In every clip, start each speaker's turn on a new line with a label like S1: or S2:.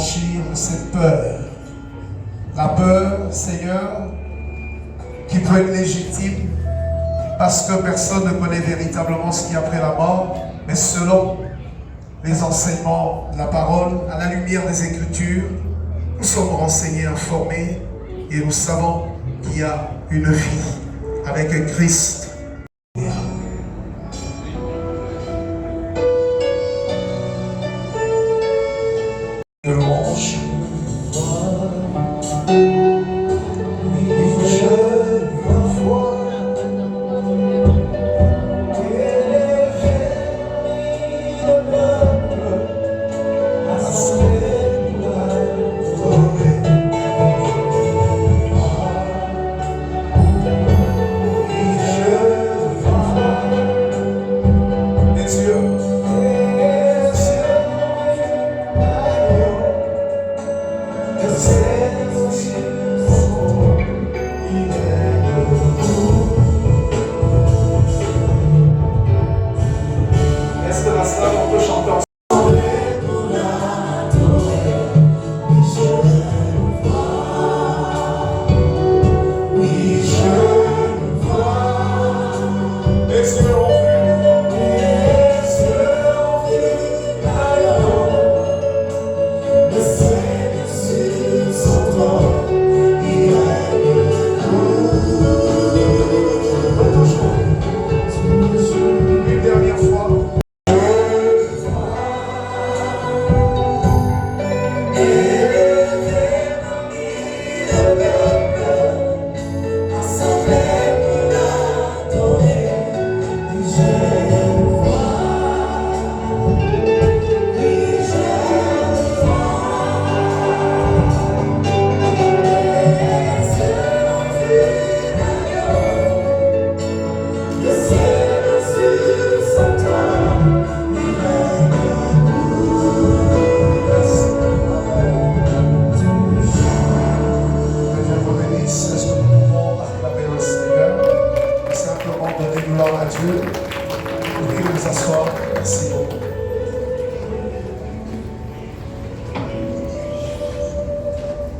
S1: affranchir de cette peur. La peur, Seigneur, qui peut être légitime parce que personne ne connaît véritablement ce qu'il y a après la mort, mais selon les enseignements de la parole, à la lumière des Écritures, nous sommes renseignés, informés, et nous savons qu'il y a une vie avec un Christ. Louange.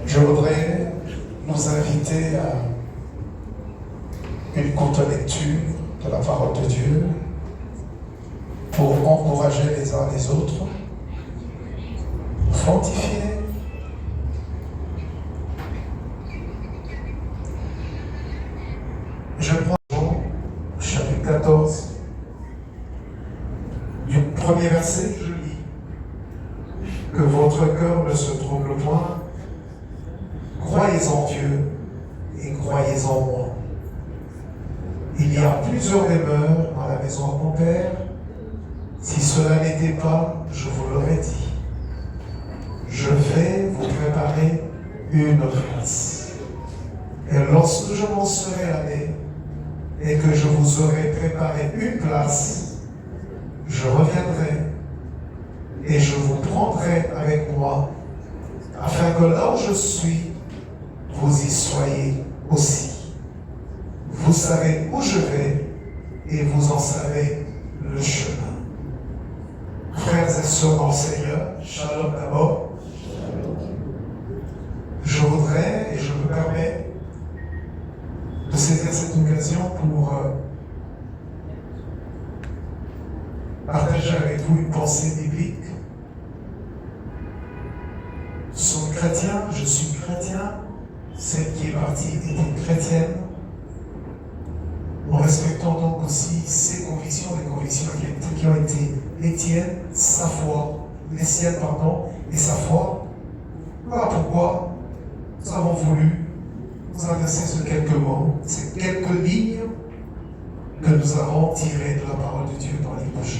S1: Je voudrais nous inviter à une courte lecture de la parole de Dieu pour encourager les uns les autres, fortifier. Je prends chapitre 14, du premier verset, je lis: que votre cœur ne se trouble point. Croyez en Dieu et croyez en moi. Il y a plusieurs demeures dans la maison de mon Père. Si cela n'était pas, je vous l'aurais dit. Je vais vous préparer une place. Et lorsque je m'en serai allé et que je vous aurai préparé une place, je reviendrai et je vous prendrai avec moi, afin que là où je suis, vous y soyez aussi. Vous savez où je vais et vous en savez le chemin. Frères et sœurs dans le Seigneur, shalom d'abord. Je voudrais et je me permets de saisir cette occasion pour partager avec vous une pensée biblique. Nous sommes chrétiens, je suis chrétien. Celle qui est partie était chrétienne. Nous respectons donc aussi ses convictions, les convictions qui ont été les tiennes, sa foi, les siennes, pardon, et sa foi. Voilà pourquoi nous avons voulu nous adresser ce quelques mots, ces quelques lignes que nous avons tirées de la parole de Dieu dans les prochains.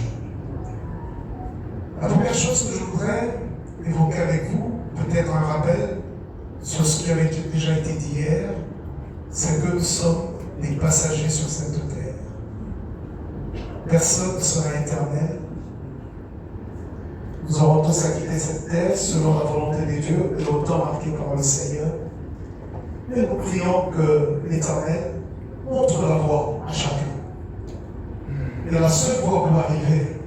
S1: La première chose que je voudrais évoquer avec vous, peut-être un rappel sur ce qui avait déjà été dit hier, c'est que nous sommes des passagers sur cette terre. Personne ne sera éternel. Nous aurons tous à quitter cette terre selon la volonté de Dieu et le temps marqué par le Seigneur. Mais nous prions que l'Éternel montre la voie à chacun. Et la seule voie pour arriver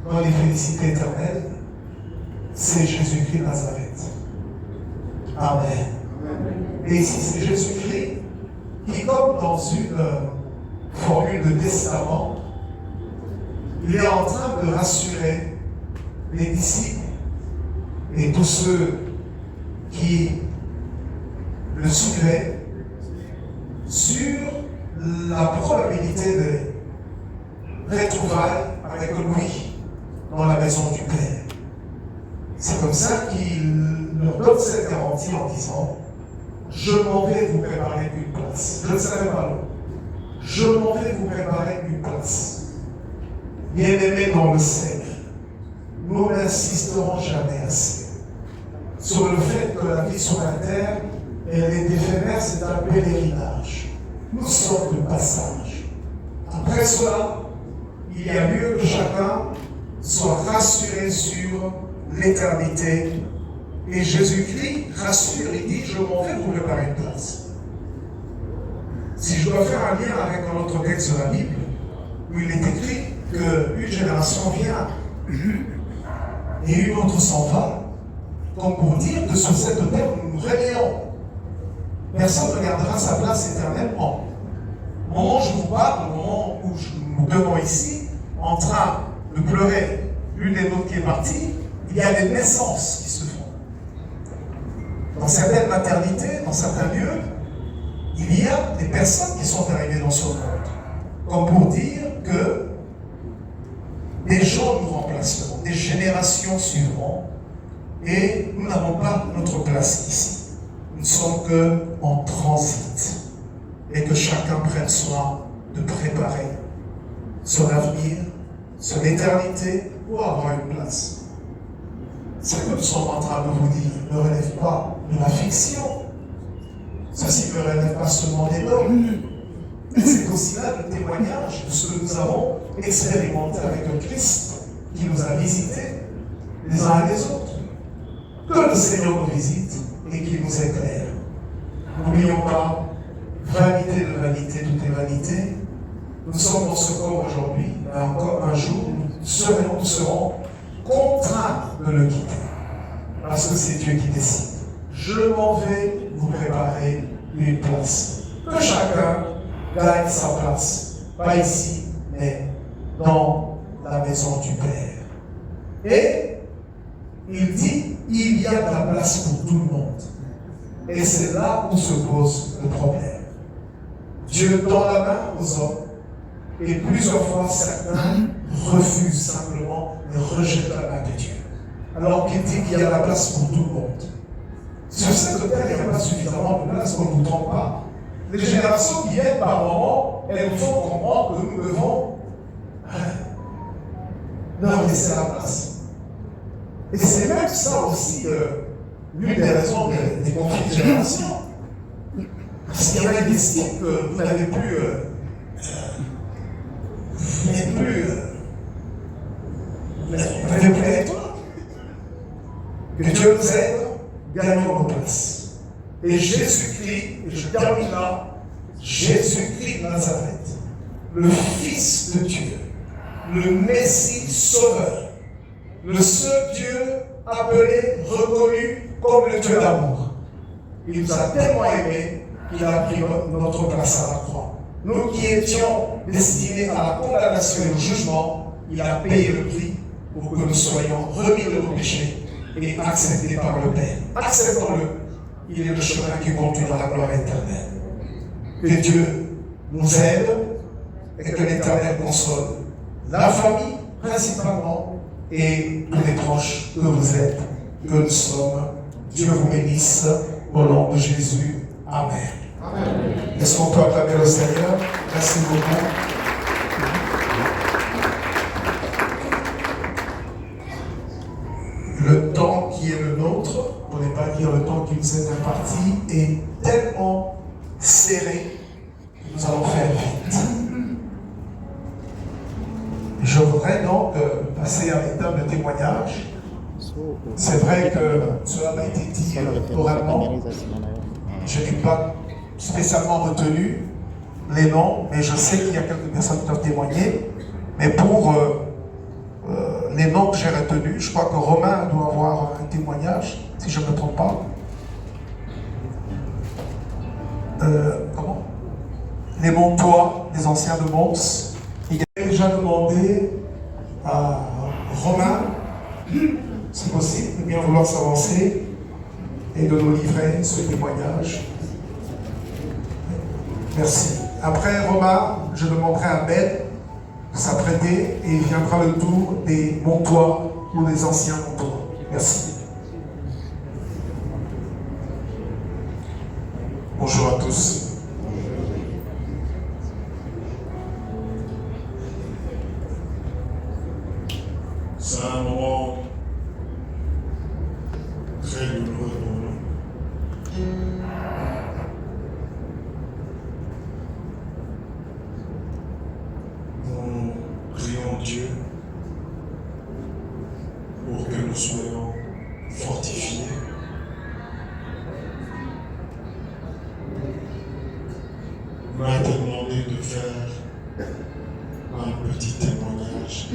S1: dans les félicités éternelles, c'est Jésus-Christ de Nazareth. Amen. Et ici, c'est Jésus-Christ qui, comme dans une formule de testament, il est en train de rassurer les disciples et tous ceux qui le suivaient sur la probabilité de retrouvailles avec lui dans la maison du Père. C'est comme ça qu'il leur donne cette garantie en disant: je m'en vais vous préparer une place. Je ne savais pas l'autre. Je m'en vais vous préparer une place. Bien-aimés dans le Seigneur, nous n'insisterons jamais assez sur le fait que la vie sur la terre, elle est éphémère, c'est un pèlerinage. Nous sommes de passage. Après cela, il y a lieu que chacun soit rassuré sur l'éternité. Et Jésus-Christ rassure, il dit: je m'en vais vous préparer une place. Si je dois faire un lien avec un autre texte de la Bible, où il est écrit qu'une génération vient et une autre s'en va, comme pour dire que sur cette terre nous nous réveillons. Personne ne gardera sa place éternellement. Au moment où je vous parle, au moment où nous demeurons ici, en train de pleurer l'une des nôtres qui est partie, il y a des naissances qui se font. Dans certaines maternités, dans certains lieux, il y a des personnes qui sont arrivées dans ce monde. Comme pour dire que des gens nous remplaceront, des générations suivront, et nous n'avons pas notre place ici. Nous ne sommes qu'en transit. Et que chacun prenne soin de préparer son avenir, son éternité, pour avoir une place. Ce que nous sommes en train de vous dire ne relève pas de la fiction. Ceci ne relève pas seulement des dogmes. C'est aussi là le témoignage de ce que nous avons expérimenté avec le Christ qui nous a visités les uns et les autres. Que le Seigneur nous visite et qu'il nous éclaire. N'oublions pas, vanité de vanité, tout est vanité. Nous sommes dans ce corps aujourd'hui, mais encore un jour, nous serons contraints de le quitter. Parce que c'est Dieu qui décide. Je m'en vais vous préparer une place. Que chacun gagne sa place. Pas ici, mais dans la maison du Père. Et il dit, il y a de la place pour tout le monde. Et c'est là où se pose le problème. Dieu tend la main aux hommes, et plusieurs fois certains refusent simplement et rejettent la main de Dieu. Alors qu'il dit qu'il y a de la place pour tout le monde. Sur cette terre, il n'y a pas suffisamment de place, qu'on ne nous trompe pas. Les générations qui viennent par moment, elles nous font comprendre que nous devons leur laisser la place. Et c'est même ça aussi l'une des raisons des conflits de génération. Parce qu'il y en a qui estiment que vous n'avez plus. Vous n'avez plus à être. Que Dieu nous aide, gagnons nos places. Et Jésus-Christ, et je termine là, Jésus-Christ de Nazareth, le Fils de Dieu, le Messie Sauveur, le seul Dieu appelé, reconnu comme le Dieu d'amour. Il nous a tellement aimés qu'il a pris notre place à la croix. Nous qui étions destinés à la condamnation et au jugement, il a payé le prix pour que nous soyons remis de nos péchés et acceptés par le Père. Acceptons-le. Il est le chemin qui conduit dans la gloire éternelle. Que Dieu nous aide et que l'Éternel console la famille principalement et tous les proches que vous êtes, que nous sommes. Dieu vous bénisse au nom de Jésus. Amen. Amen. Est-ce qu'on peut acclamer le Seigneur? Merci beaucoup. Le temps qui est le nôtre, pour ne pas dire le temps qui nous est imparti, est tellement serré que nous allons faire vite. Je voudrais donc passer à l'étape de témoignage. C'est vrai que cela m'a été dit oralement. Je n'ai pas spécialement retenu les noms, mais je sais qu'il y a quelques personnes qui ont témoigné. Mais pour les noms que j'ai retenus, je crois que Romain doit avoir un témoignage, si je ne me trompe pas. comment les Montois, les anciens de Mons. Il a déjà demandé à Romain, c'est possible, de bien vouloir s'avancer et de nous livrer ce témoignage. Merci. Après Romain, je demanderai à Ben de s'apprêter et il viendra le tour des Montois ou des anciens Montois. Merci.
S2: Bonjour à tous. C'est un moment très douloureux pour nous. Nous prions Dieu pour que nous soyons fortifiés. On m'a été demandé de faire un petit témoignage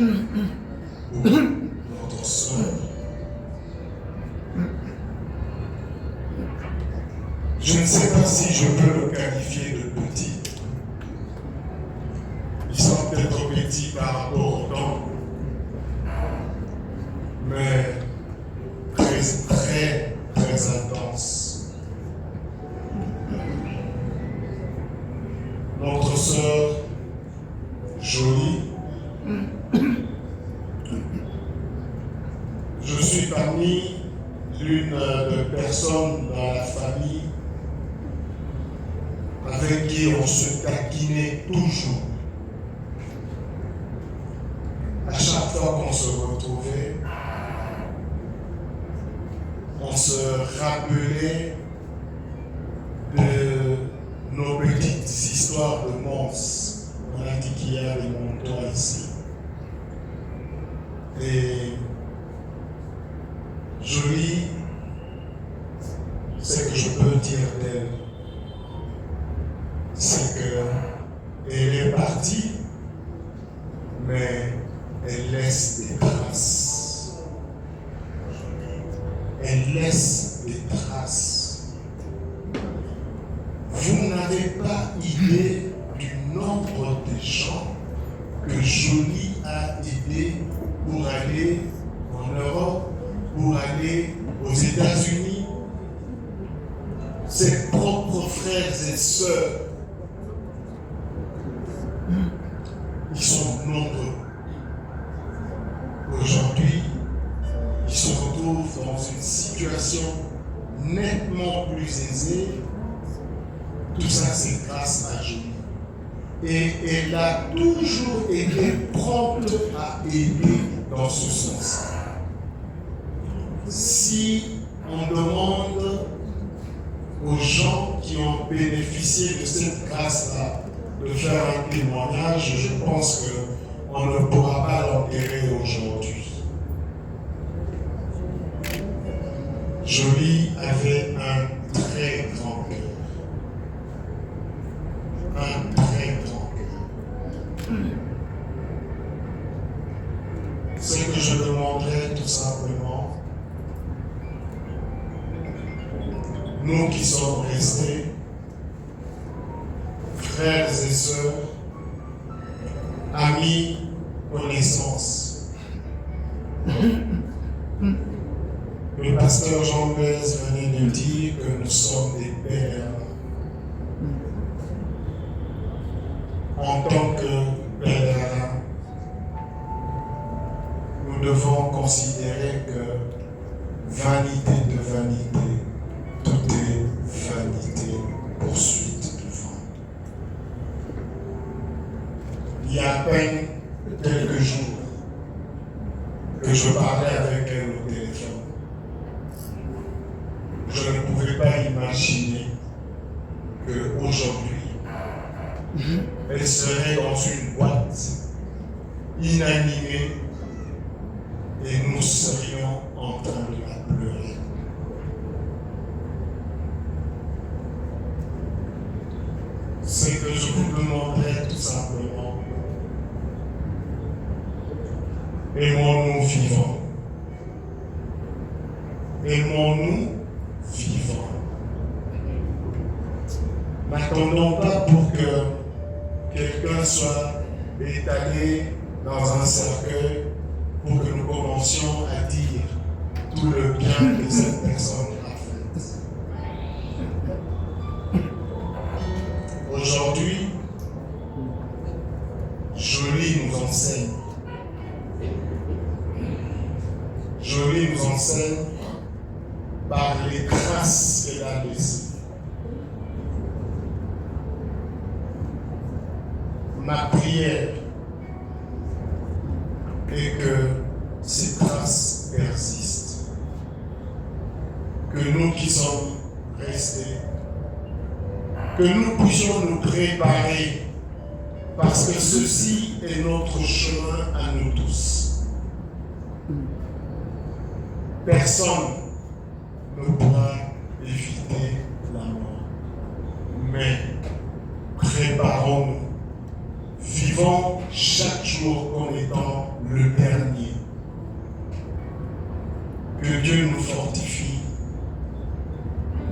S2: pour notre sœur. Je ne sais pas si je peux le qualifier de petit. Ils sont peut-être petits par rapport au temps, mais très intense. Notre sœur Jolie, je suis parmi l'une des personnes dans la famille avec qui on se taquinait toujours. À chaque fois qu'on se retrouvait, on se rappelait de nos petites histoires de Mons. On a dit qu'il y a des montants ici. Et Jolie, ce que je peux dire d'elle, c'est qu'elle est partie, mais elle laisse des traces. Elle laisse des traces. Vous n'avez pas idée du nombre de gens que Jolie a aidé pour aller en Europe, pour aller aux États-Unis. Ses propres frères et sœurs, ils sont nombreux. Aujourd'hui, ils se retrouvent dans une situation nettement plus aisée. Tout ça, c'est grâce à Jolie. Et elle a toujours été prompte à aider dans ce sens. Si on demande aux gens qui ont bénéficié de cette grâce-là de faire un témoignage, je pense qu'on ne pourra pas l'enterrer aujourd'hui. Jolie avait un très grand cœur. Un très grand cœur. Ce que je demanderais tout simplement, nous qui sommes restés, frères et sœurs, amis, connaissances. Le pasteur Jean Blaise venait de dire que nous sommes des pèlerins. En tant que pèlerins, nous devons considérer que vanité de vanité, tout est vanité, poursuite du vent. Il y a à peine quelques jours que je parlais avec elle au téléphone. Je ne pouvais pas imaginer qu'aujourd'hui, elle serait dans une boîte inanimée et nous serions en train de la pleurer. C'est que je vous demanderai tout simplement, aimons-nous vivants. Aimons-nous vivants. N'attendons pas pour que quelqu'un soit étalé dans un cercueil pour que nous commencions à dire tout le bien que cette personne a fait. Aujourd'hui, Jolie nous enseigne. Jolie nous enseigne par les traces qu'elle a laissées. Ma prière est que ces traces persistent. Que nous qui sommes restés, que nous puissions nous préparer, parce que ceci est notre chemin à nous tous. Personne ne pourra éviter la mort. Mais préparons-nous. Vivons chaque jour comme étant le dernier. Que Dieu nous fortifie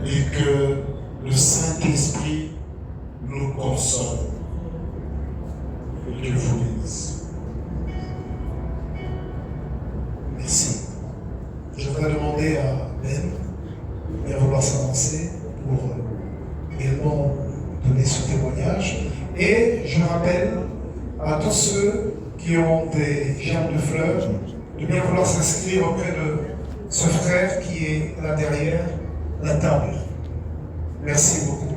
S2: et que le Saint-Esprit nous console. Que Dieu vous bénisse.
S1: Merci. Je vais demander à Ben de bien vouloir s'avancer pour également donner ce témoignage. Et je rappelle à tous ceux qui ont des germes de fleurs de bien vouloir s'inscrire auprès de ce frère qui est là derrière la table. Merci beaucoup.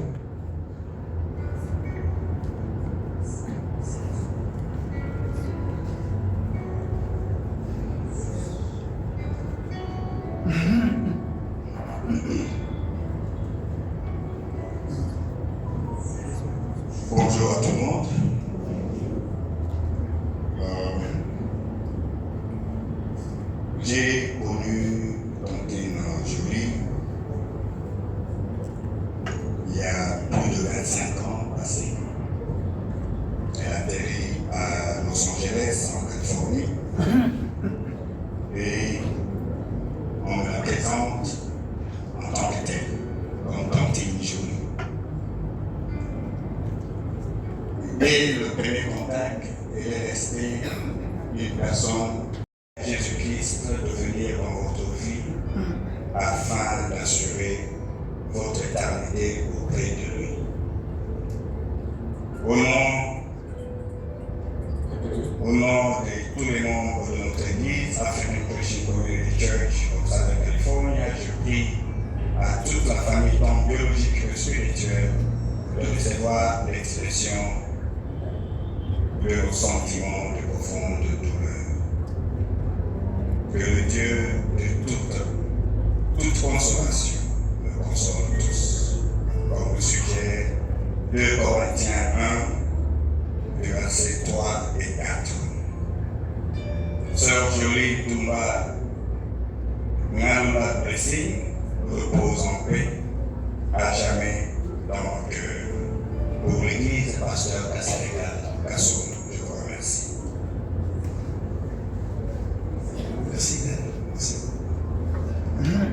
S3: Bonjour à tout le monde. J'ai connu Tantine Jolie il y a plus de 25 ans passés. Elle atterrit à Los Angeles, en Californie, et on me la présente en tant que telle, comme Tantine Jolie. Dès le premier contact, elle est restée une personne, Jésus-Christ, de venir dans votre vie afin d'assurer votre éternité auprès de lui. Au nom de tous les membres de notre Église, African Christian Community Church of Southern California, je prie à toute la famille tant biologique que spirituelle de recevoir l'expression de nos sentiments de profonde douleur. Que le Dieu de toute consolation nous console tous, comme le suggère 2 Corinthiens 1, versets 3 et 4. Sœur Jolie Toumba Nganula Blessing repose en paix à jamais dans mon cœur. Pour l'Église, pasteur Kassoum, je vous remercie.
S1: Merci Ben. Merci.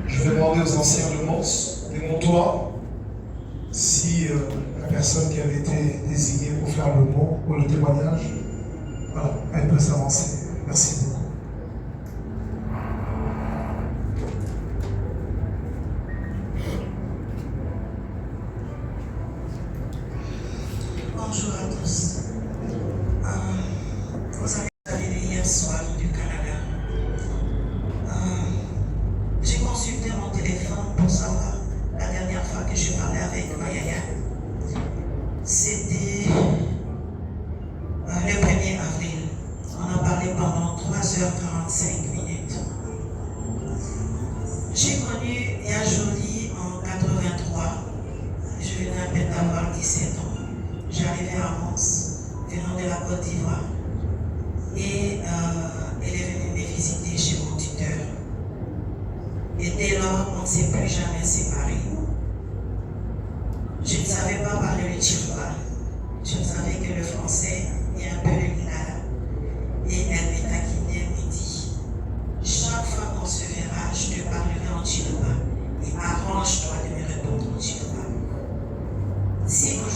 S1: Je vais demander aux anciens de Mons, des Montois, si la personne qui avait été désignée pour faire le mot ou le témoignage, voilà, elle peut s'avancer. Merci beaucoup.
S4: Bonjour à tous. Vous avez arrivé hier soir du Canada. J'ai consulté mon téléphone pour savoir la dernière fois que je parlais avec Mayaya. C'était le 1er avril. On a parlé pendant 3h45 minutes. J'ai connu Nia Jolie en 83. Je venais à peine d'avoir 17 ans. J'arrivais à Mons, venant de la Côte d'Ivoire. Et elle est venue me visiter chez mon tuteur. Et dès lors, on ne s'est plus jamais séparés. Je ne savais pas parler le Tchirwa. Je ne savais que le français et un peu le lingala. Et elle me taquinait, elle me dit, chaque fois qu'on se verra, je te parlerai en Tchirwa. Et arrange-toi de me répondre en Tchirwa. Si vous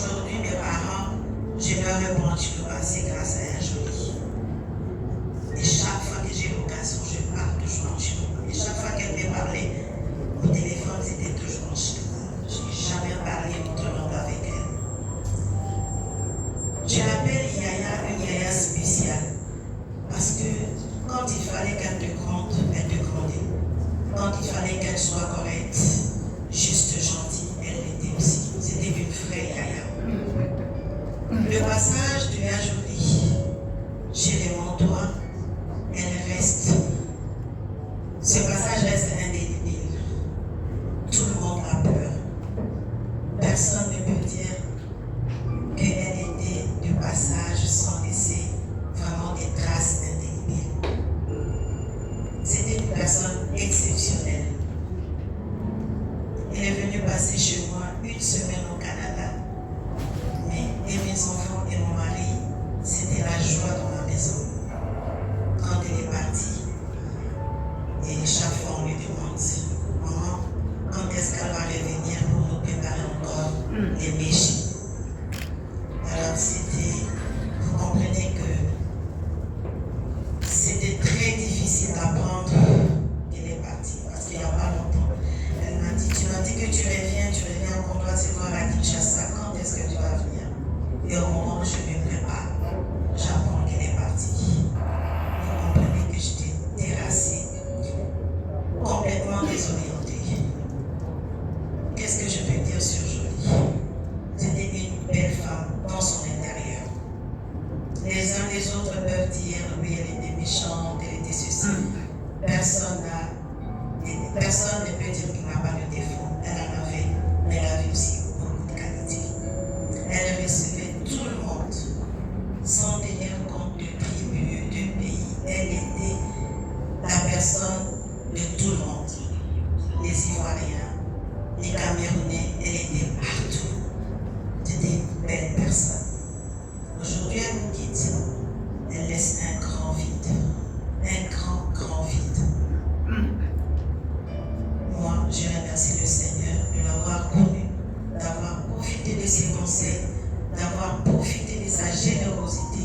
S4: passage de la jolie chez les Montois, elle reste. Ce passage reste indélébile. Tout le monde a peur. Personne ne peut dire qu'elle était de passage sans laisser vraiment des traces indélébiles. C'était une personne exceptionnelle. Elle est venue passer chez moi une semaine au Canada. Et mes enfants et mon mari, c'était la joie dans la maison. Quand elle est partie, et chaque fois on lui demande, maman, quand est-ce qu'elle va revenir pour nous préparer encore les méchis? Alors vous comprenez que c'était très difficile d'apprendre qu'elle est partie, parce qu'il n'y a pas longtemps. Elle m'a dit, tu m'as dit que tu reviens pour toi, c'est toi à Kinshasa, quand est-ce que tu vas venir? Et au moment où je me prépare, j'apprends qu'elle est partie. Vous comprenez que j'étais terrassée, complètement désorientée. Qu'est-ce que je peux dire sur Jolie? C'était une belle femme dans son intérieur. Les uns les autres peuvent dire, oui, elle était méchante, elle était ceci. Personne ne peut dire qu'il n'a pas de défaut. Elle en avait, mais elle avait aussi beaucoup de qualités. Elle recevait tout le monde, sans tenir compte de tribus, de pays. Elle était la personne de tout le monde. Les Ivoiriens, les Camerounais, elle était partout. C'était une belle personne. Aujourd'hui, elle nous quitte. Elle laisse un grand vide. Un grand vide. Moi, je remercie le Seigneur de l'avoir connu, d'avoir profité de ses conseils, d'avoir profité de sa générosité.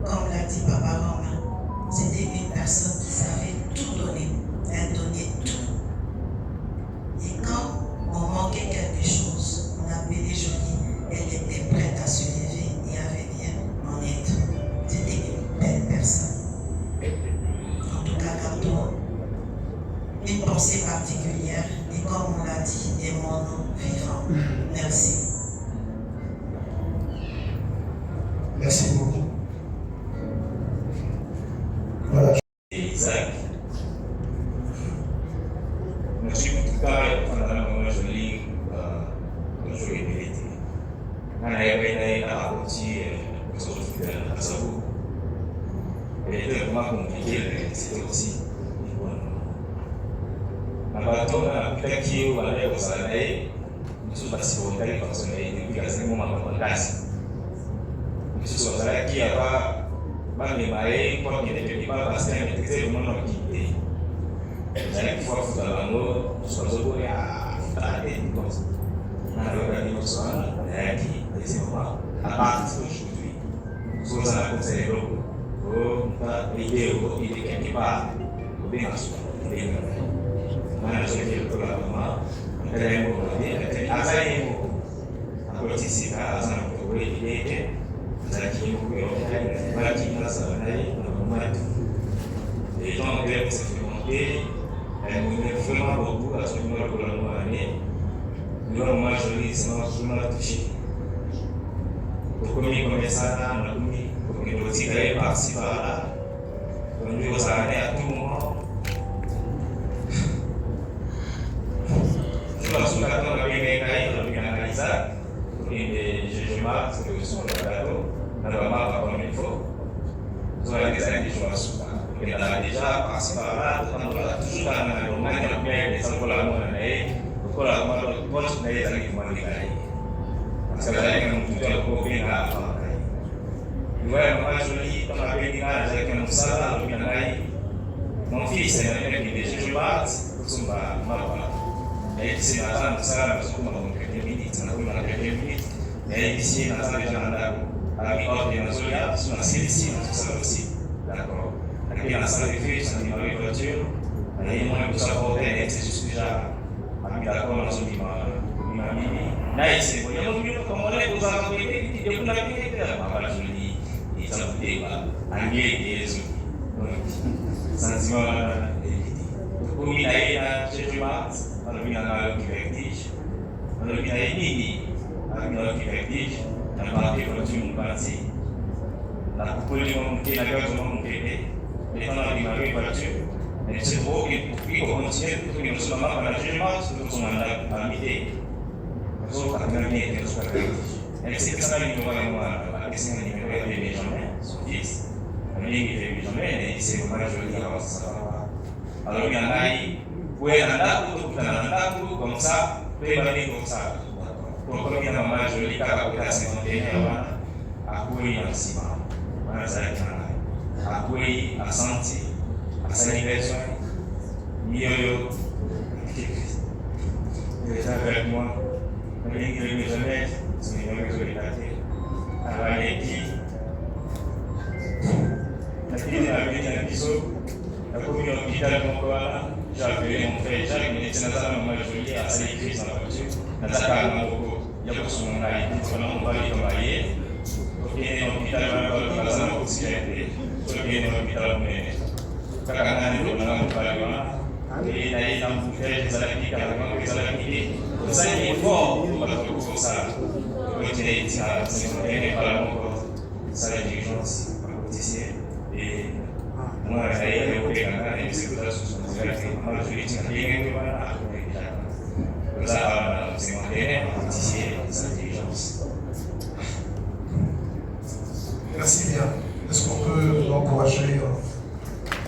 S4: Comme l'a dit Papa Romain, c'était une personne qui savait tout donner. Elle donnait tout. Et quand on manquait quelque chose, on appelait Jolie, elle était prête à se lever et à venir en aide. C'était une belle personne. En tout cas, gardons une pensée particulière et comme on l'a dit, des mots vivants. Merci.
S1: Merci beaucoup. Voilà.
S5: Isaac. Merci beaucoup pendant le moment Jolie Jolie mérité. Nana yabena na aboti kusofu na sababu. Et comment compliqué c'était aussi Nabatona kitaki wale wasanae mtu basi wondai kwa sababu ni kazi ngumu kwa kazi. Mtu wasaki hapa bali mai kwa kile kipa basi ametekea mwana kite. Ndio kwa futa lango tusazogo ya tade kwa na leo ndio sana yaki nasema hapa aujourd'hui. Soza na conseil loko. Mpa video ile kipa kubena sio. Mana jadi pertama, ada yang boleh, ada yang akutisi kaza na kuwe ile, zaki kuwe ile, baki na sanai na mumatu. Et donc elle s'est monté, elle voulait vraiment beaucoup à ce moment pour la moannée. Nous moi Jolie c'est moi touché. Pour comme ça na kumi, pour que nous tirer par-ci par-là. On lui aux années à tout moment. Langsung datang lebih mengenai lebih analisa ini jujurlah sebagai sebuah data dan apa info soal desain dijual suka kita déjà pasti para teman-teman toujours dans le domaine de bien des sekolah mengenai sekolah mengenai dari tadi mengenai masalah yang muncul kopi apa dua yang Jolie comme avait dit là avec un salat lebih mengenai mon fils est un qui jujurlah sumba mapa. Et ici, nataka sana kusukuma kwa minutes na kuna minutes. Et ici, nataka jana avec ordre de zoya, sur la CDC, ça aussi. D'accord. Lakini na sana hivi sana ni voiture. Na yeye mwana kusapoti et c'est juste déjà ami d'accord na zoni ma mimi. Na ici, kwa hiyo mimi kwa mwana kuzaka kwa ile ndio kuna kitu hapa Jolie. Itakuwa angie Yesu. Sanzima kumi na yeye na jejuma anabina nayo kivertige anabina nini anabina nayo kivertige na marqué comme tu m'as parti. La coupe de mon pied, la garde de mon bébé, les temps dans les marées voitures, et c'est beau et pour continuer, pour que nous sommes à la jugement, nous sommes à l'idée. Nous sommes à la vie et nous sommes à la vie. Et c'est que ça, nous voyons la question du numéro de Benjamin, son fils. La vie de Benjamin, et c'est vraiment joli d'avoir ça. Alors il y en a, oui, il y en a, comme ça, préparé comme ça. Pour comme il y a un joli car à 51 à courir en ciment. À courir, à sentir, à s'anniversaire. Il est avec moi. Il est jamais, c'est une réalité. Alors il est dit, la fille de la vie d'un bisou, la commune hôpital de Mokoala, j'ai appelé mon frère Jacques, il était dans la maman jolie à sa église dans la voiture, dans la salle de Moko. Il y a pour son nom là, il dit, on va aller travailler. Il y a un hôpital dans la zone de possibilité. Il y a un hôpital où on est. Quand on a un hôpital, il y a un bouffet, des alapiques, des alapiques. Tout ça, il est fort pour battre le coup comme ça. Il faut continuer à s'informer par la Moko. Ça, la diligence, par politicien. Et moi, je vais aller au Canada et c'est que là, ce sont des actes. Moi, je vais dire que les gens qui vont là, comme ça, c'est mon terrain, politicien, sa diligence.
S1: Merci bien. Est-ce qu'on peut l'encourager?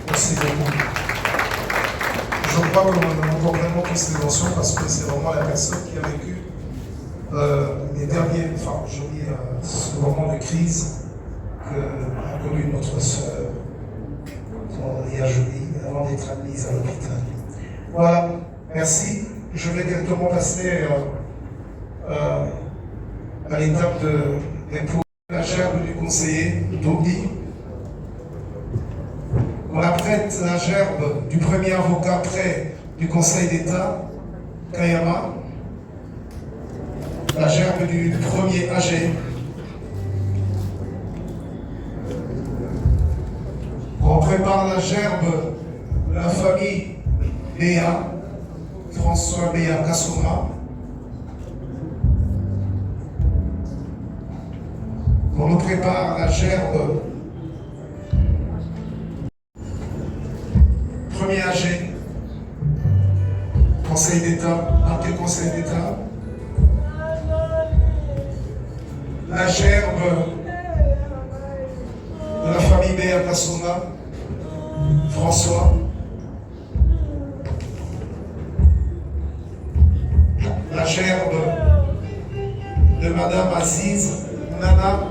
S1: Merci beaucoup. Je crois qu'on entend vraiment tous les émotions parce que c'est vraiment la personne qui a vécu les derniers, enfin, je dis, ce moment de crise qu'a connu notre soeur Léa Joly avant d'être admise à l'hôpital. Voilà, merci. Je vais directement passer à l'étape de la gerbe du conseiller Dobi. On apprête la gerbe du premier avocat près du Conseil d'État, Kayama, la gerbe du premier AG. On prépare la gerbe de la famille Béa, François Béa Kassouma. On nous prépare la gerbe premier AG, Conseil d'État, après Conseil d'État. La gerbe de la famille Béa Kassouma, François. La gerbe de Madame Aziz, Nana.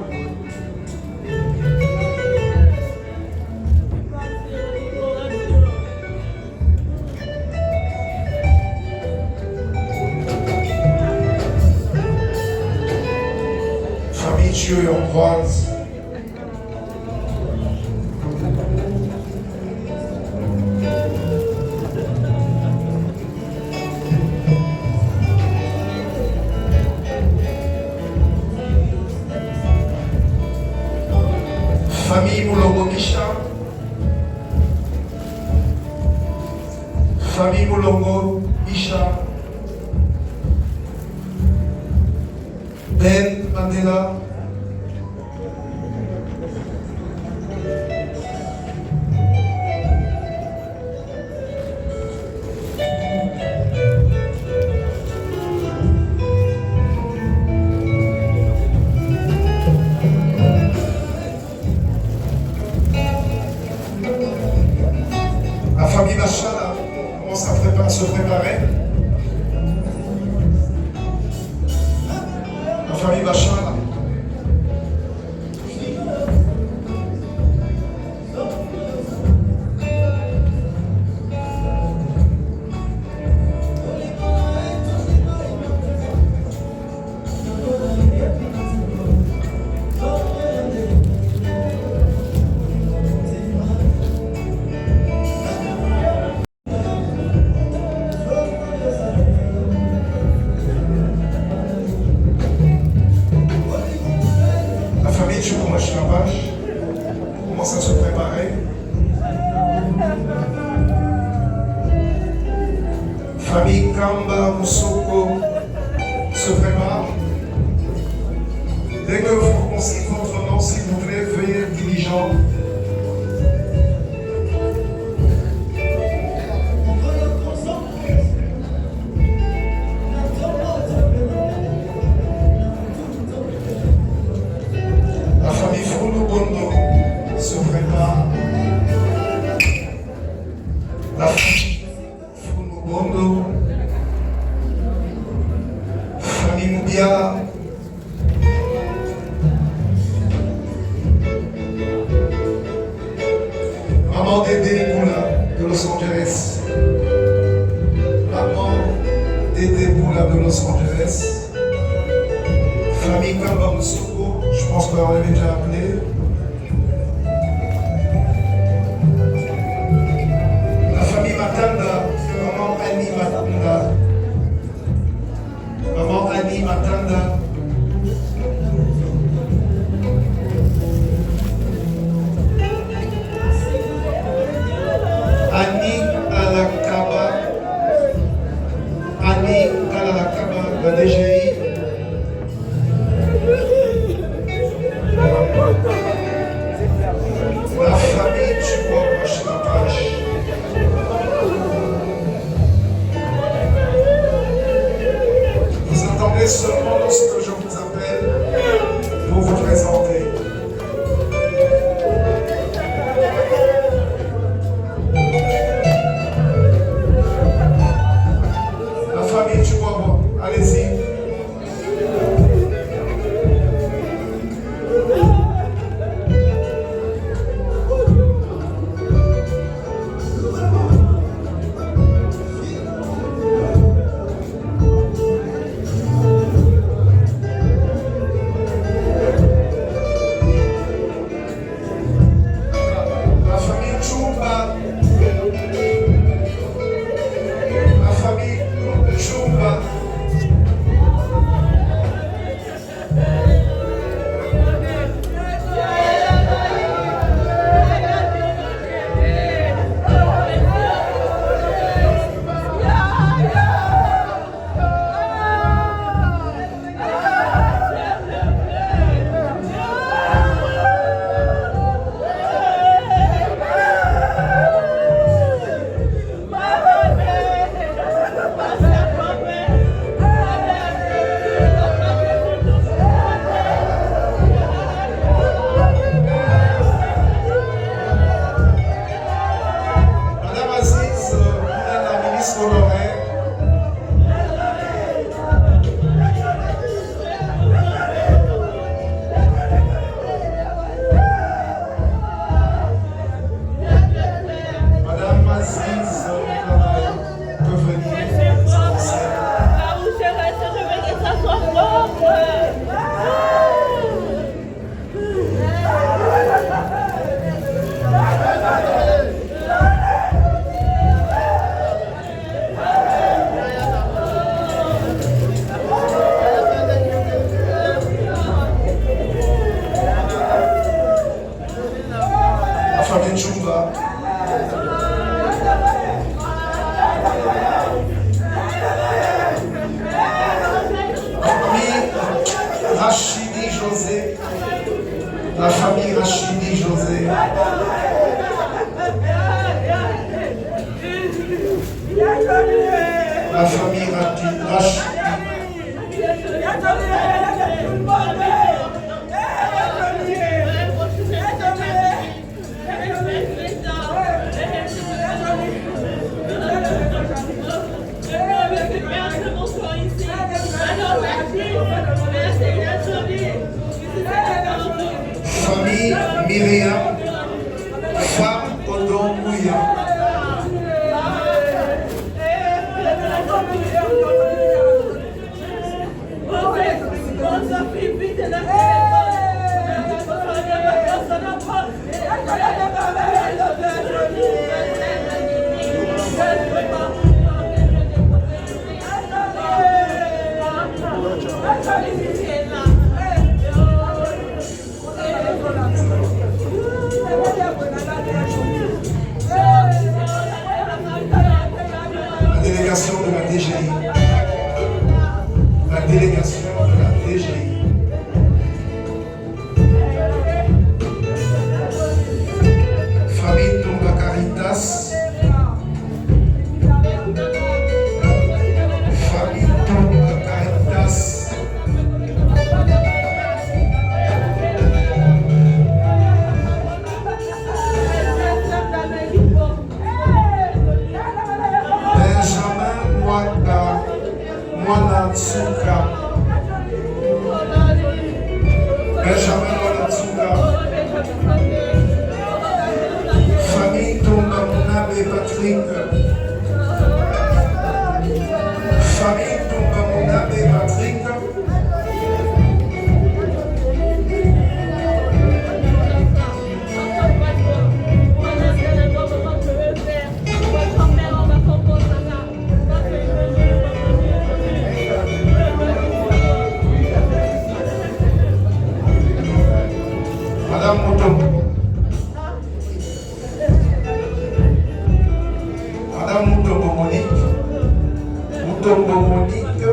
S1: Famille Dieu et Ambroise. Famille Moulongo Misha. Famille Moulongo Misha. Ben Mandela. La famille Bachala commence à se préparer. La famille Bachala. Commence à se préparer. Famille Kamba Moussoko se prépare. Dès que aussi votre nom, s'il vous plaît, veuillez être diligent. La famille Froulou Bondo se prépare. La famille Froulou Bondo, famille Moubia, maman Dédé Boula de Los Angeles, maman Dédé Boula de Los Angeles, famille Kamba Moussouko, je pense qu'on l'avait déjà appelé. La famille Matanda, maman Annie Matanda, maman Annie Matanda. Annie Kalakaba, Annie Kalakaba, la DGI. La famille Chihuahua chez la page. Vous attendez seulement lorsque je vous appelle pour vous présenter. La famille Chihuahua, allez-y. La famille Chumba. La famille Chumba. Madame Aziz, Madame la ministre honoraire. Madame Aziz, peut venir s'avancer. La famille Chumba. La famille Rachidi José. La famille Rachidi José. La famille Rachidi. Famille Myriam, femme Odon Mouya. La délégation de la DGI. La délégation de la DGI. Lorenzuka, Benjamin Lorenzuka, famille Tonga Monabe Patrick, famille Tonga Monabe Patrick, Madame Moutombo. Madame Moutombo Monique. Moutombo Monique.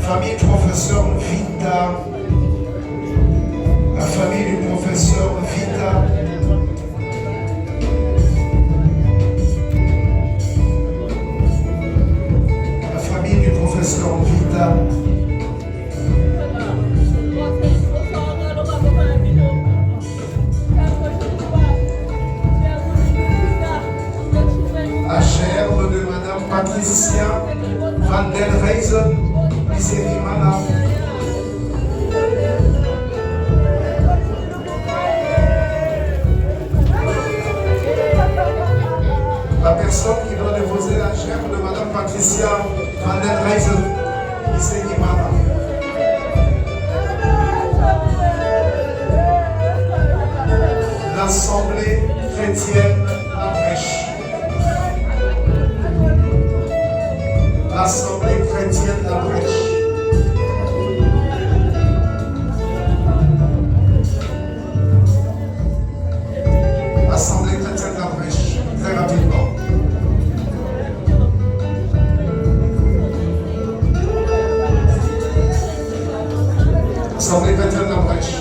S1: Famille professeur Vita. La famille du professeur Vita. La famille du professeur Vita. La gerbe de Madame Patricia Van der Reysen, Misérimana. La personne qui doit déposer la gerbe de Madame Patricia Van der Reysen, Misérimana. L'Assemblée chrétienne La Brèche. L'Assemblée chrétienne La Brèche. Assemblée chrétienne La Brèche. Très rapidement. Assemblée chrétienne La Brèche.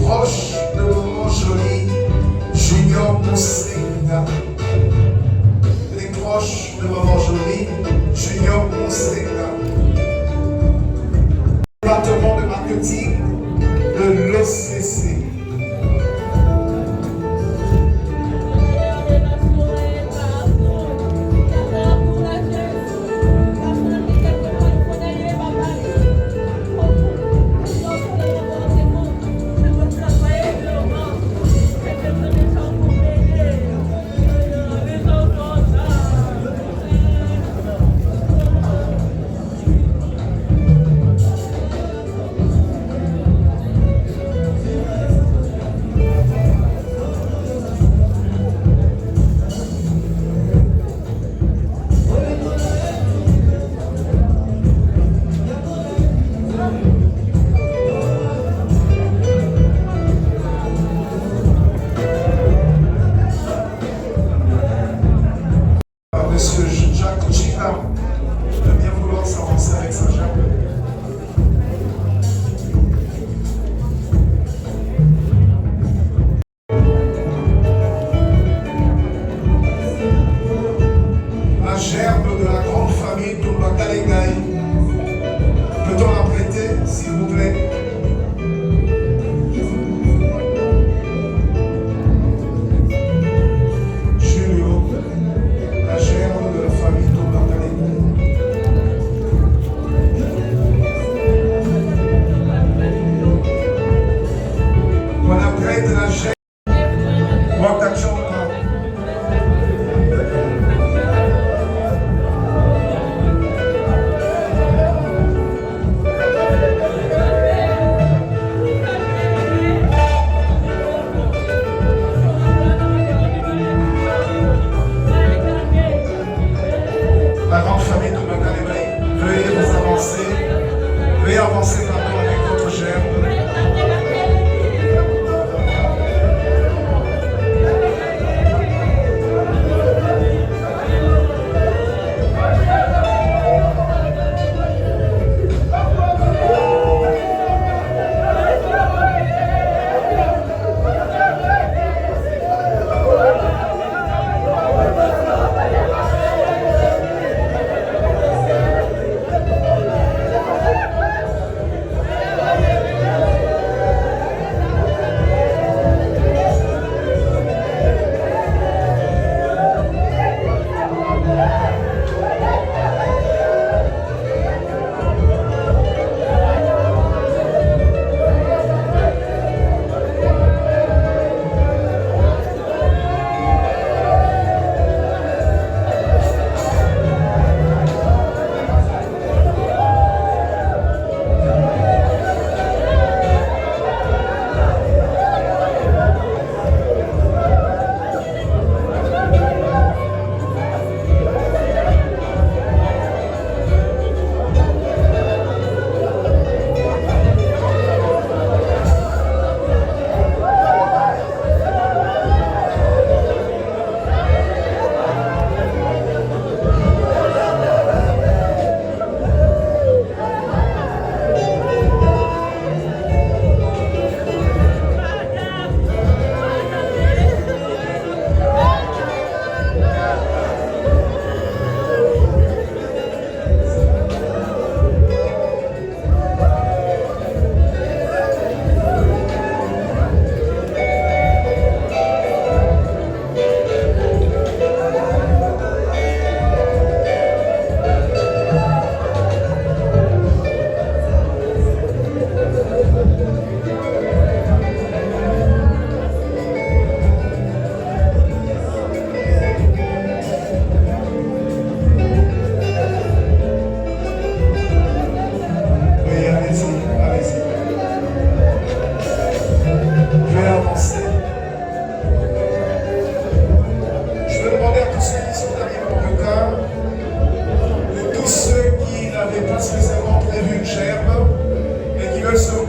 S1: Proche de Maman Jolie, Junior Moussenga. Les proches de Maman Jolie, Junior Moussenga. Département de marketing de l'OCC. n'est pas spécialement prévu une gerbe, et qui veulent sur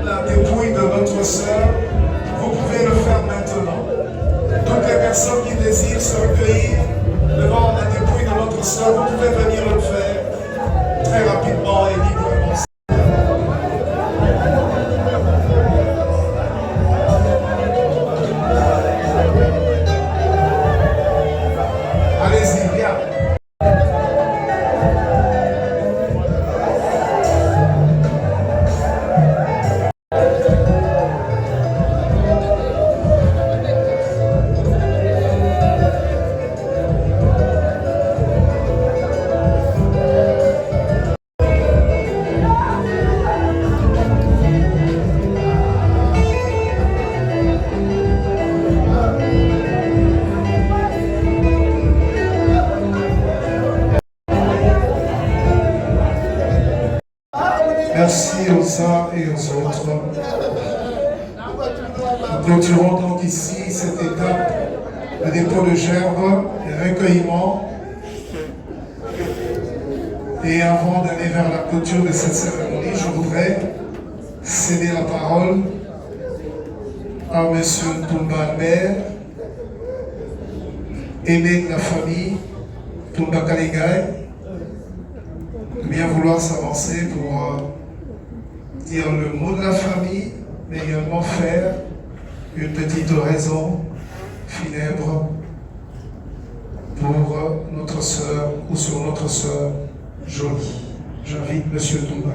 S1: la dépouille de notre sœur, vous pouvez le faire maintenant. Toutes les personnes qui désirent se recueillir devant la dépouille de notre sœur, vous pouvez venir le faire très rapidement et librement. Allez-y, viens. Merci aux uns et aux autres. Nous clôturons donc ici cette étape de dépôt de gerbe et recueillement. Et avant d'aller vers la clôture de cette cérémonie, je voudrais céder la parole à M. Toumba Mber, aîné de la famille, Toumba Kaligai, de bien vouloir s'avancer pour dire le mot de la famille, mais également faire une petite oraison funèbre pour notre sœur ou sur notre sœur Jolie. J'invite M. Toumba.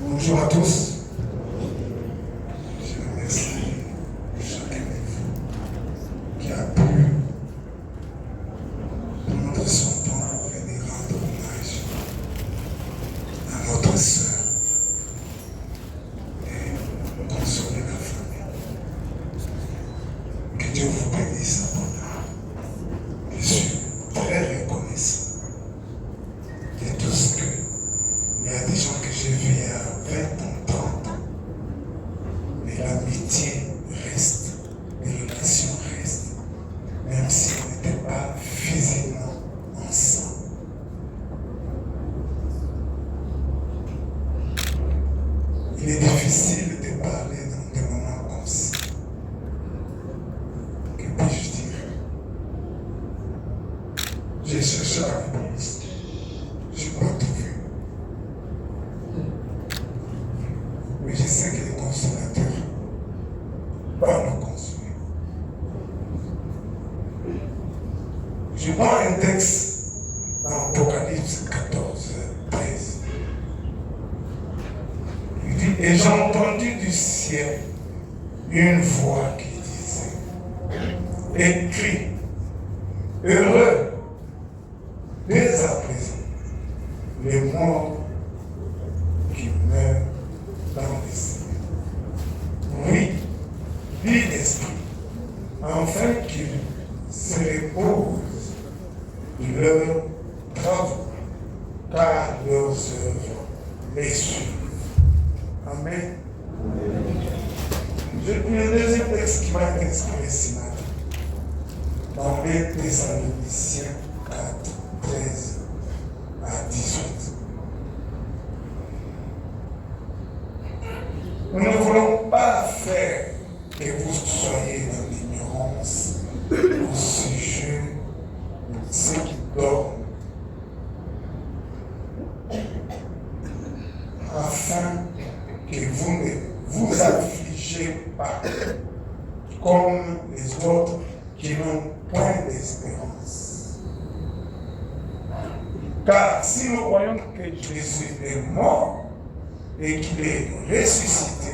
S1: Bonjour à tous. Je remercie chacun de vous qui a pu prendre son temps pour venir rendre hommage à notre sœur et consoler la famille. Que Dieu vous bénisse abondamment. Je suis très reconnaissant de tout ce que il y a des gens que j'ai vus il y a 20 ans, 30 ans. Mais l'amitié reste, les relations restent, même si on n'était pas physiquement ensemble. Il est difficile de parler dans des moments comme ça. Que puis-je dire? J'ai cherché la réponse. Je n'ai pas trouvé. Mais je sais que les consolateurs vont nous consoler. Je prends un texte dans Apocalypse 14, 13. Il dit, et j'ai entendu du ciel une voix qui disait, écris, heureux, dès à présent, les morts qui meurent dans le Seigneur. Oui, vie d'esprit, afin qu'ils se reposent de leurs travaux, car leurs œuvres les suivent. Amen. Je lis le deuxième texte qui va être inspiré ce matin, dans les Thessaloniciens 4, 13 à 18. Nous ne voulons pas faire que vous soyez dans l'ignorance au sujet de ceux qui dorment, afin que vous ne vous affligez pas comme les autres qui n'ont point d'espérance. Car si nous croyons que Jésus est mort et qu'il est ressuscité,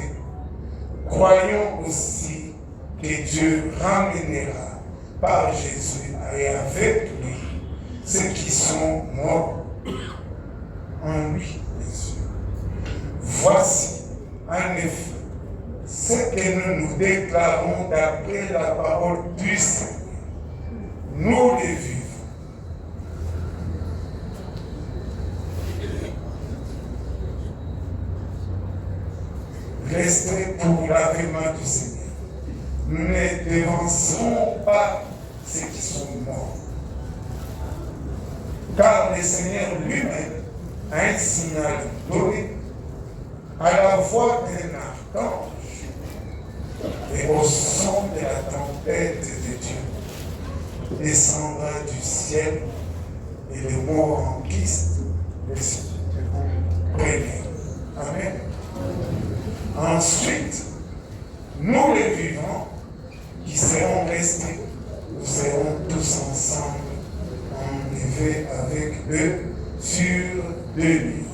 S1: croyons aussi que Dieu ramènera par Jésus et avec lui ceux qui sont morts en lui, bien sûr. Voici, en effet, ce que nous nous déclarons d'après la parole du Seigneur. Nous les vivons. Restez pour l'avènement du Seigneur. Nous ne devancerons pas
S6: ceux qui sont morts. Car le Seigneur lui-même a un signal donné à la voix d'un archange et au son de la tempête de Dieu descendra du ciel et les morts en Christ seront réveillés. Amen. Ensuite, nous les vivants qui serons restés, nous serons tous ensemble enlevés avec eux sur deux nuits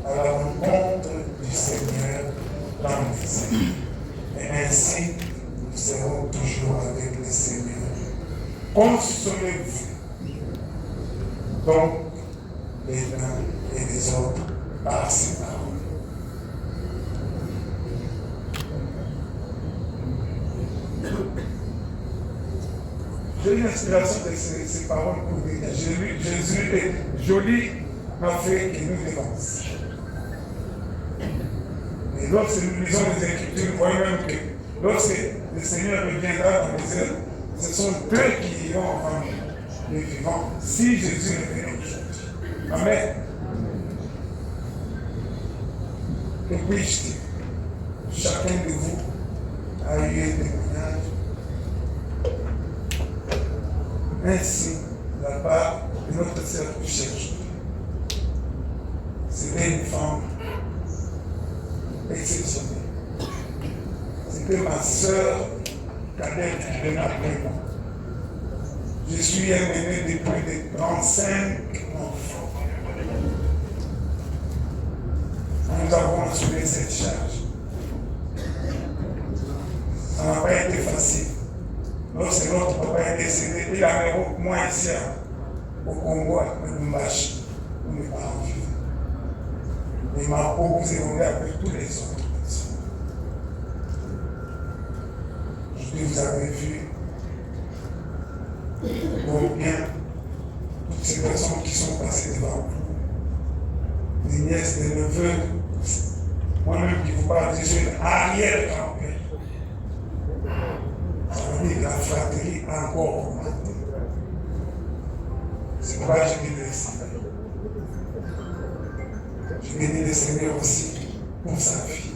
S6: à la rencontre du Seigneur dans les cieux. Et ainsi, nous serons toujours avec le Seigneur. Consolez-vous donc les uns et les autres par ces paroles. J'ai une inspiration de ces paroles pour vous dire. Jésus est joli, n'a fait que nous dévance. Et lorsque nous lisons les Écritures, nous voyons même que lorsque le Seigneur reviendra dans les airs, ce sont eux qui iront avant les vivants, si Jésus revient aujourd'hui. Amen. Que puis-je dire? Chacun de vous a eu un témoignage. Ainsi, de la part de notre sœur Cherche. C'était une femme exceptionnelle. C'était ma sœur cadette qui venait après moi. Je suis un aîné de plus de 35 enfants. Nous avons assumé cette charge. Ça n'a pas été facile. Lorsque notre papa est décédé, il avait moi ici au Congo, à Lumbashi, où mes parents vivaient. Il m'a beaucoup évolué avec tous les autres. Aujourd'hui, vous avez vu combien toutes ces personnes qui sont passées devant vous, des nièces, des neveux, moi-même qui vous parle, je suis une arrière-grand-père. Ça veut dire que la fratrie a encore augmenté. C'est pourquoi je bénis le Seigneur. Je bénis le Seigneur aussi pour sa vie.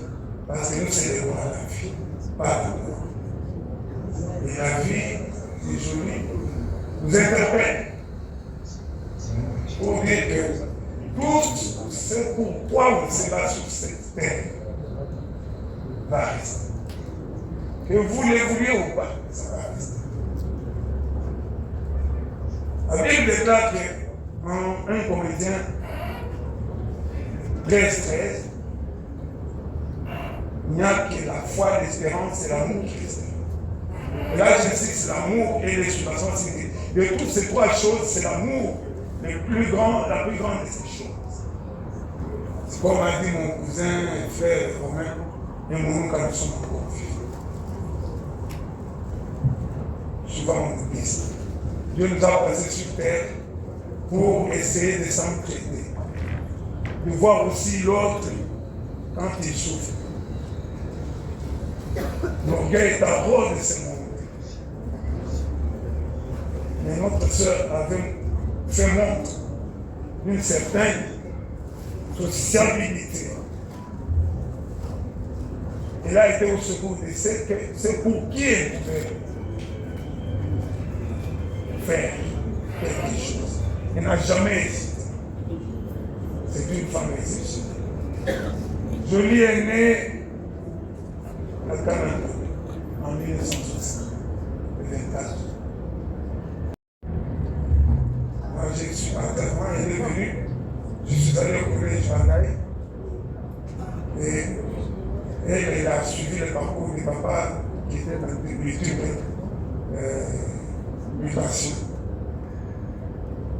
S6: Parce que nous célébrons la vie, pas la mort. Et la vie, c'est joli, nous interpelle. Pour dire que tout ce pourquoi on se bat sur cette terre va rester. Que vous le vouliez ou pas, ça va rester. La Bible déclare qu'un comédien 13, il n'y a que la foi, l'espérance et l'amour qui restent. Et là, je sais que c'est l'amour et l'expiration. De toutes ces trois choses, c'est l'amour la plus grande de ces choses. C'est comme a dit mon cousin, frère Romain, et mon quand nous sommes encore vivants. Souvent on oublie ça. Dieu nous a placés sur terre pour essayer de s'entraider. De voir aussi l'autre quand il souffre. L'orgueil est à bord de ce monde. Mais notre sœur avait fait montre d'une certaine sociabilité. Elle a été au secours de c'est pour qui elle pouvait faire quelque chose. Elle n'a jamais hésité. C'est une femme exceptionnelle. Jolie est née à Canada en 1924. Moi, je suis partant, elle est venue. Je suis allé au collège Mandaï. Et elle a suivi le parcours du papa qui était dans l'étude mutation.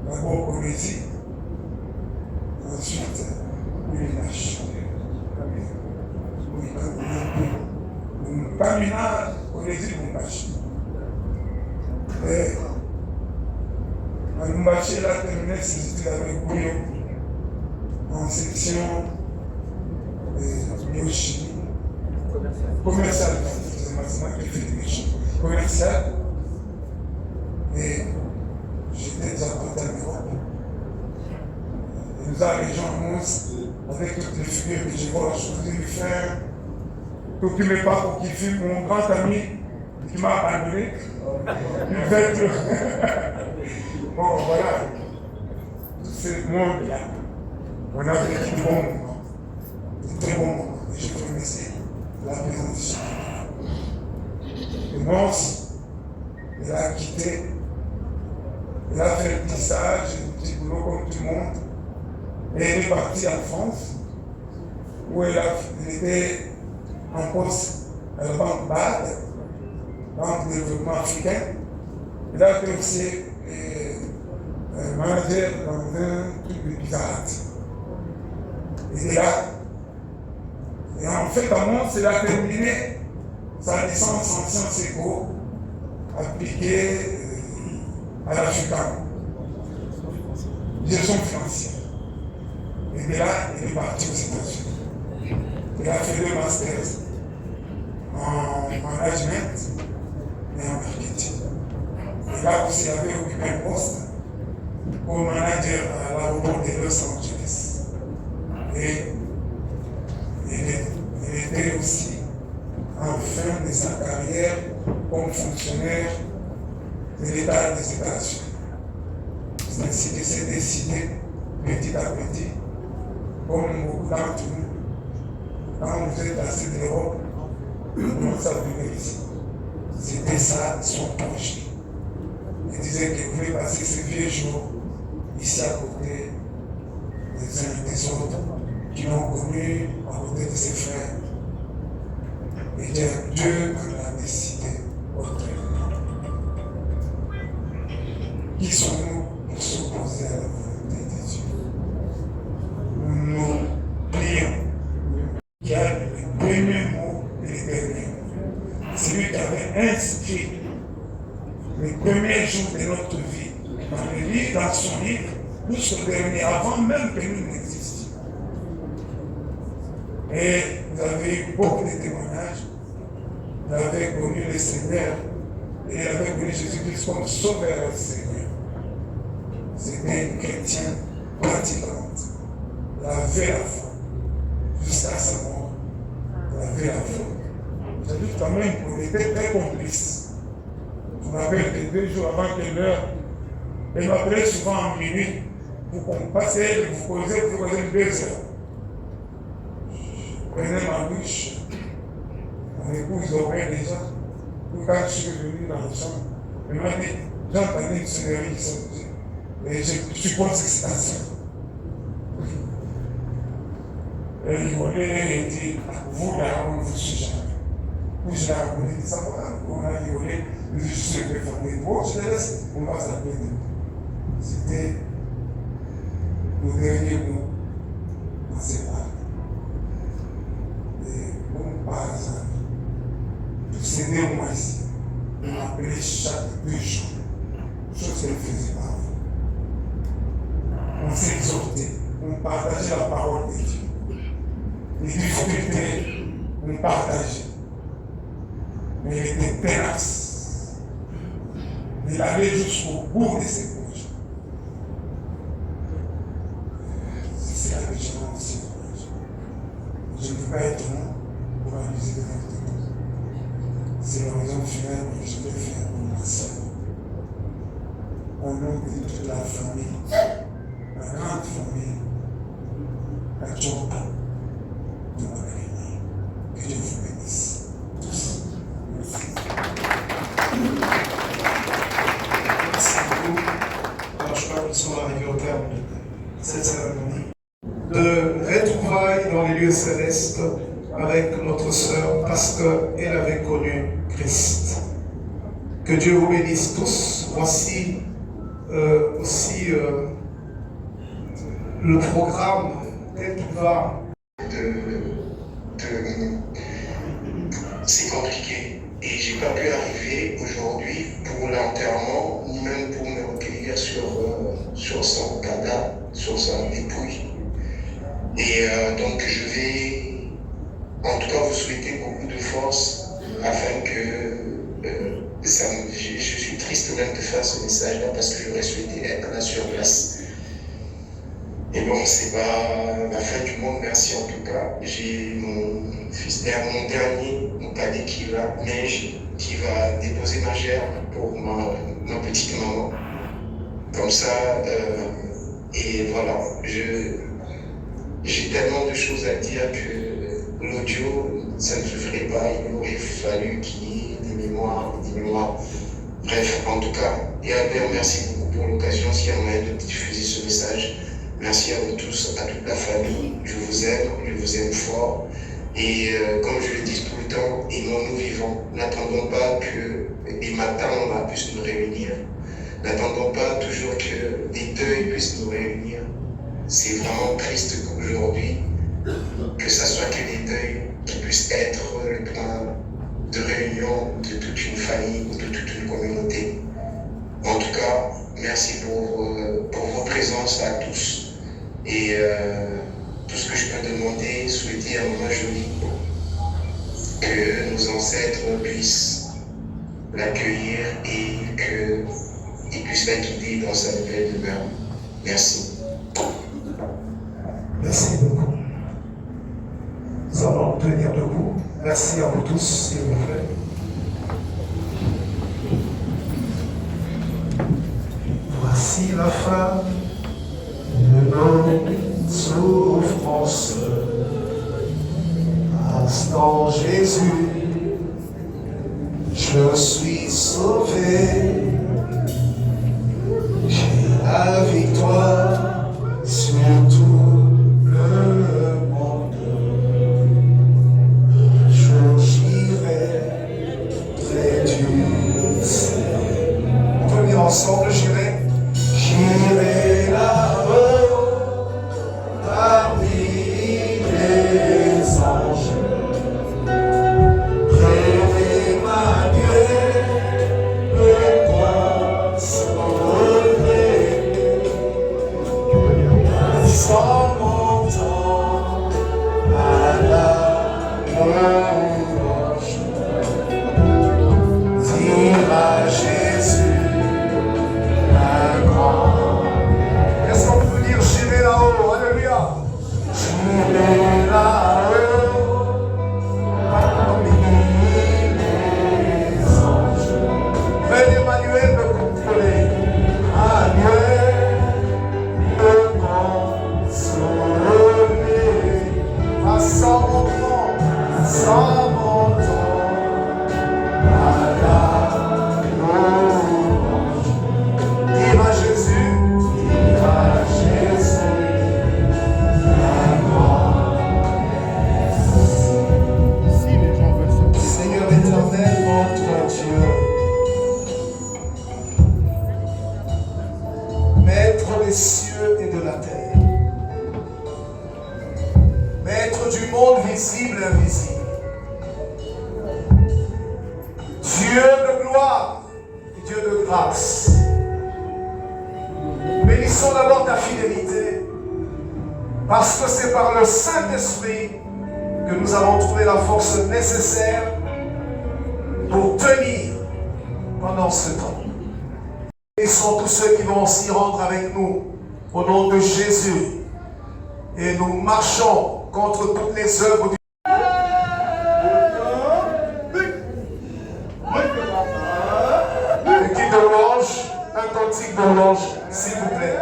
S6: D'abord Comédie, ensuite Uminache. Camina, Comédie, Lumbashi. Et à Lumbashi, elle a terminé ses études avec Bouillon en section biochimie. Commercial, c'est moi qui fais des méchants. Commercial. nous a les gens avec toutes les figures que je vois aujourd'hui lui faire. Tout qui me parle pour qu'il filme mon grand ami qui m'a abandonné. Bon, voilà. Tout ce monde-là, on a vécu de bons moments, de très bons moments. Et je remercie la présence de chacun. Et Mons, il a quitté, il a fait le petit sage, le petit boulot comme tout le monde. Et il est parti en France, où il était en poste à la banque BAD, Banque de développement africain. Il a fait aussi manager dans un truc de Pizza Hut. Il est là. Et en fait, à Mons, il a terminé sa licence en sciences éco appliquée à la FUCAM, gestion financière. Et de là, il est parti aux États-Unis. Il a fait 2 masters en management et en marketing. Et là aussi, il avait occupé un poste comme manager à l'aéroport de Los Angeles. Et il était aussi en fin de sa carrière comme fonctionnaire de l'État des États-Unis. C'est ainsi que s'est décidé petit à petit, comme beaucoup d'entre nous, quand vous êtes assez d'Europe, vous commencez à venir ici. C'était ça son projet. Il disait qu'il voulait passer ses vieux jours ici à côté des uns et des autres qui l'ont connu à côté de ses frères. Et Dieu en a décidé autrement. Qui sommes-nous pour s'opposer à la volonté de Dieu? Nous nous plions. Qui a le premier mot et le dernier mot. C'est lui qui avait inscrit les premiers jours de notre vie dans son livre, jusqu'au dernier, avant même que nous n'existions. Et vous avez eu beaucoup de témoignages. Vous avez connu le Seigneur et vous avez connu Jésus-Christ comme sauveur et Seigneur. C'était une chrétienne pratiquante. Il avait la foi jusqu'à sa mort. Il avait la foi. C'est-à-dire quand même qu'on était très complices. Je me rappelle que 2 jours avant que l'heure, elle m'appelait souvent en minuit pour qu'on passe et vous causez 2 heures. Je prenais ma bouche, mon épouse dormait déjà. Puis quand je suis venu dans la chambre, elle m'a dit, j'entendais une sonnerie qui sortait. Et je suppose que c'est ta soeur. Elle rigolait et dit, vous là, on ne vous suit jamais. Puis je l'ai appelé, ça va, on a rigolé, je suis réformé. Bon, je te laisse, on va s'appeler. C'était le dernier mot dans ces paroles. Et comme par exemple, pour s'aider au moins ici, on m'appelait chaque 2 jours, chose qu'elle faisait pas avant. On s'exhortait, on partageait la parole de Dieu. Les difficultés, on partageait. Mais il était tenace. Il allait jusqu'au bout de ses projets. C'est la vigilance aussi. Je ne veux pas être long pour amuser devant tout le monde. C'est l'horizon funèbre que je vais faire pour ma soeur. Au nom de toute la famille, la grande famille, la Tchopa de Marie. Que Dieu vous bénisse. Tous. Merci.
S1: Merci beaucoup. Alors, je crois que nous sommes arrivés au terme de cette cérémonie. De retrouvailles dans les lieux célestes avec notre sœur parce qu'elle avait connu Christ. Que Dieu vous bénisse tous. Voici aussi le programme tel qu'il va.
S7: C'est compliqué. Et j'ai pas pu arriver aujourd'hui pour l'enterrement, ni même pour me recueillir sur son cadavre, sur son dépouille. Et donc je vais en tout cas vous souhaiter beaucoup de force afin que je suis triste même de faire ce message-là parce que j'aurais souhaité être là sur place. Et bon, c'est pas la fin du monde, merci en tout cas. J'ai mon fils, mon dernier, mon cadet qui va déposer ma gerbe pour ma petite maman. Comme ça, et voilà, j'ai tellement de choses à dire que l'audio, ça ne suffirait pas, il aurait fallu qu'il y ait des mémoires. Bref, en tout cas, et Albert, merci beaucoup pour l'occasion, s'il y a moyen de diffuser ce message. Merci à vous tous, à toute la famille. Je vous aime fort. Et comme je le dis tout le temps, aimons-nous vivants. N'attendons pas que des matins on puisse nous réunir. N'attendons pas toujours que des deuils puissent nous réunir. C'est vraiment triste qu'aujourd'hui, que ça soit que des deuils qui puissent être le point de réunion de toute une famille ou de toute une communauté. En tout cas, merci pour vos présences à tous. Et tout ce que je peux demander, souhaiter à Maman Jolie que nos ancêtres puissent l'accueillir et qu'ils puissent la guider dans sa nouvelle demeure. Merci.
S1: Merci beaucoup. Nous allons tenir debout. Merci à vous tous, s'il vous plaît. Voici la fin de nos souffrances. Instant Jésus, je suis sauvé. J'ai la victoire sur tout le monde. J'irai près du ciel. On peut dire ensemble, j'irai là-haut parmi les anges. Près d'Emmanuel, le point sauvé. Sans mon temps à la louange, dire à Jésus un grand. Est-ce qu'on peut dire j'irai là-haut? Alléluia. J'irai là-haut parmi les anges. Près d'Emmanuel me contrôler. Emmanuel me consoler. Sans mon temps à la louange. Dire à Jésus, un grand merci. Seigneur éternel, notre Dieu, Maître des cieux et de la terre, Maître du monde visible et invisible, Dieu de gloire et Dieu de grâce, bénissons d'abord ta fidélité, parce que c'est par le Saint-Esprit que nous avons trouvé la force nécessaire pour tenir pendant ce temps. Bénissons tous ceux qui vont s'y rendre avec nous, au nom de Jésus, et nous marchons contre toutes les œuvres du équipe de louange, un cantique de louange, s'il vous plaît.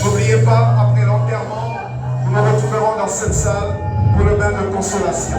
S1: N'oubliez pas, après l'enterrement, nous nous retrouverons dans cette salle pour le bain de consolation.